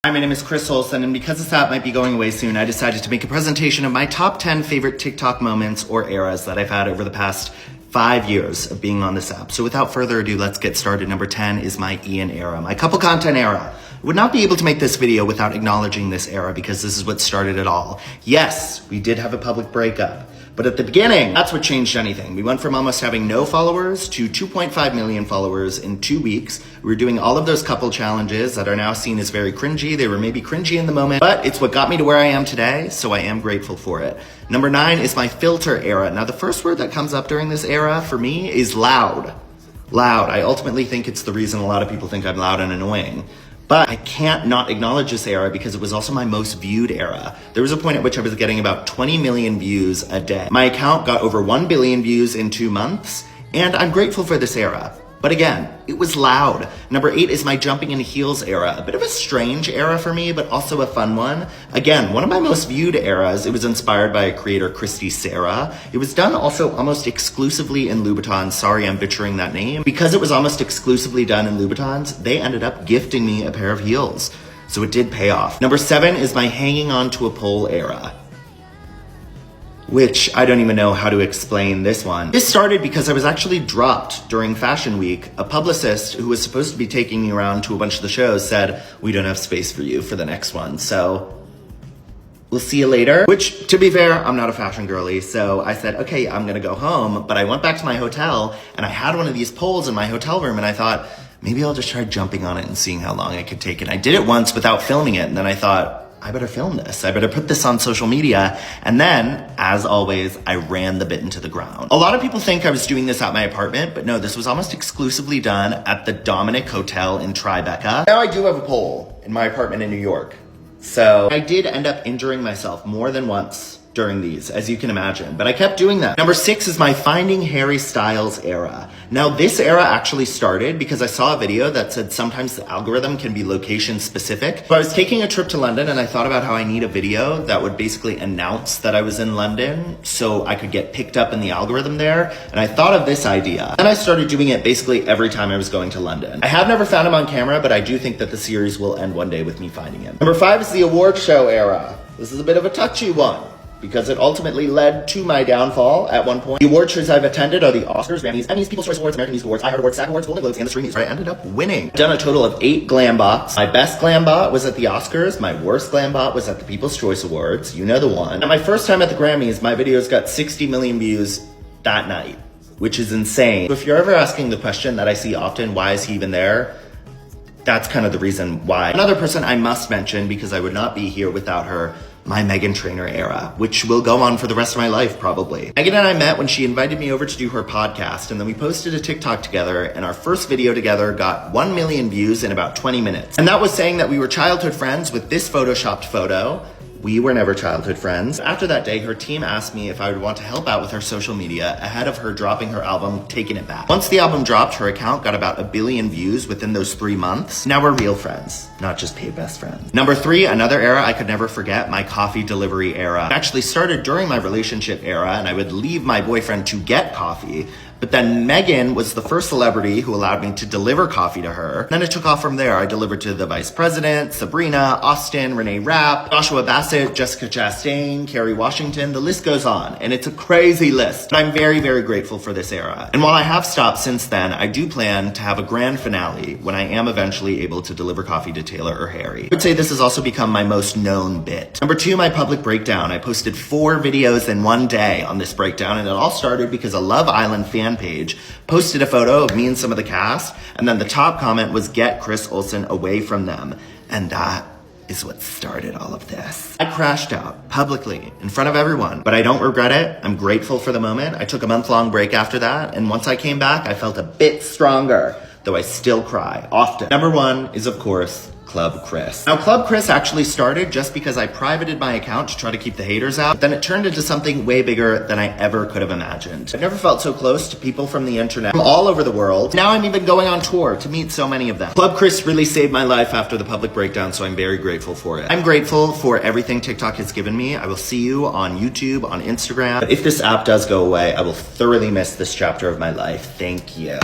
Hi, my name is Chris Olsen, and because this app might be going away soon, I decided to make a presentation of my top 10 favorite TikTok moments or eras that I've had over the past 5 years of being on this app. So without further ado, let's get started. Number 10 is my Ian era, my couple content era. I would not be able to make this video without acknowledging this era because this is what started it all. Yes, we did have a public breakup. But at the beginning, that's what changed anything. We went from almost having no followers to 2.5 million followers in 2 weeks. We were doing all of those couple challenges that are now seen as very cringy. They were maybe cringy in the moment, but it's what got me to where I am today, so I am grateful for it. Number 9 is my filter era. Now, the first word that comes up during this era for me is loud. Loud. I ultimately think it's the reason a lot of people think I'm loud and annoying. But I can't not acknowledge this era because it was also my most viewed era. There was a point at which I was getting about 20 million views a day. My account got over 1 billion views in 2 months, and I'm grateful for this era. But again, it was loud. Number 8 is my jumping in heels era. A bit of a strange era for me, but also a fun one. Again, one of my most viewed eras. It was inspired by creator Christy Sarah. It was done also almost exclusively in Louboutins. Sorry, I'm butchering that name. Because it was almost exclusively done in Louboutins, they ended up gifting me a pair of heels. So it did pay off. Number 7 is my hanging on to a pole era, which I don't even know how to explain this one. This started because I was actually dropped during Fashion Week. A publicist who was supposed to be taking me around to a bunch of the shows said, "We don't have space for you for the next one, so we'll see you later." Which, to be fair, I'm not a fashion girly, so I said, okay, I'm gonna go home. But I went back to my hotel and I had one of these poles in my hotel room and I thought, maybe I'll just try jumping on it and seeing how long I could take it. I did it once without filming it, and then I thought, I better film this. I better put this on social media. And then, as always, I ran the bit into the ground. A lot of people think I was doing this at my apartment, but no, this was almost exclusively done at the Dominic Hotel in Tribeca. Now I do have a pole in my apartment in New York. So I did end up injuring myself more than once during these, as you can imagine, but I kept doing that. Number 6 is my Finding Harry Styles era. Now, this era actually started because I saw a video that said sometimes the algorithm can be location specific. So I was taking a trip to London and I thought about how I need a video that would basically announce that I was in London so I could get picked up in the algorithm there. And I thought of this idea. And I started doing it basically every time I was going to London. I have never found him on camera, but I do think that the series will end one day with me finding him. Number 5 is the award show era. This is a bit of a touchy one, because it ultimately led to my downfall at one point. The award shows I've attended are the Oscars, Grammys, Emmys, People's Choice Awards, American Music Awards, iHeart Awards, SAG Awards, Golden Globes, and the Streaming Awards. I ended up winning. I've done a total of 8 glam bots. My best glam bot was at the Oscars. My worst glam bot was at the People's Choice Awards. You know the one. And my first time at the Grammys, my videos got 60 million views that night, which is insane. So if you're ever asking the question that I see often, why is he even there? That's kind of the reason why. Another person I must mention, because I would not be here without her, my Meghan Trainor era, which will go on for the rest of my life, probably. Meghan and I met when she invited me over to do her podcast, and then we posted a TikTok together, and our first video together got 1 million views in about 20 minutes. And that was saying that we were childhood friends with this photoshopped photo. We were never childhood friends. After that day, her team asked me if I would want to help out with her social media ahead of her dropping her album, Taking It Back. Once the album dropped, her account got about 1 billion views within those 3 months. Now we're real friends, not just paid best friends. Number 3, another era I could never forget, my coffee delivery era. It actually started during my relationship era, and I would leave my boyfriend to get coffee. But then Meghan was the first celebrity who allowed me to deliver coffee to her. Then it took off from there. I delivered to the Vice President, Sabrina, Austin, Renee Rapp, Joshua Bassett, Jessica Chastain, Kerry Washington, the list goes on. And it's a crazy list. But I'm very, very grateful for this era. And while I have stopped since then, I do plan to have a grand finale when I am eventually able to deliver coffee to Taylor or Harry. I would say this has also become my most known bit. Number 2, my public breakdown. I posted 4 videos in one day on this breakdown, and it all started because a Love Island fan page posted a photo of me and some of the cast, and then the top comment was, "Get Chris Olsen away from them." And that is what started all of this. I crashed out publicly in front of everyone, but I don't regret it. I'm grateful for the moment. I took a month-long break after that, and once I came back, I felt a bit stronger, though I still cry often. Number 1 is, of course, Club Chris. Now, Club Chris actually started just because I privated my account to try to keep the haters out, but then it turned into something way bigger than I ever could have imagined. I've never felt so close to people from the internet from all over the world. Now I'm even going on tour to meet so many of them. Club Chris really saved my life after the public breakdown, so I'm very grateful for it. I'm grateful for everything TikTok has given me. I will see you on YouTube, on Instagram. But if this app does go away, I will thoroughly miss this chapter of my life. Thank you.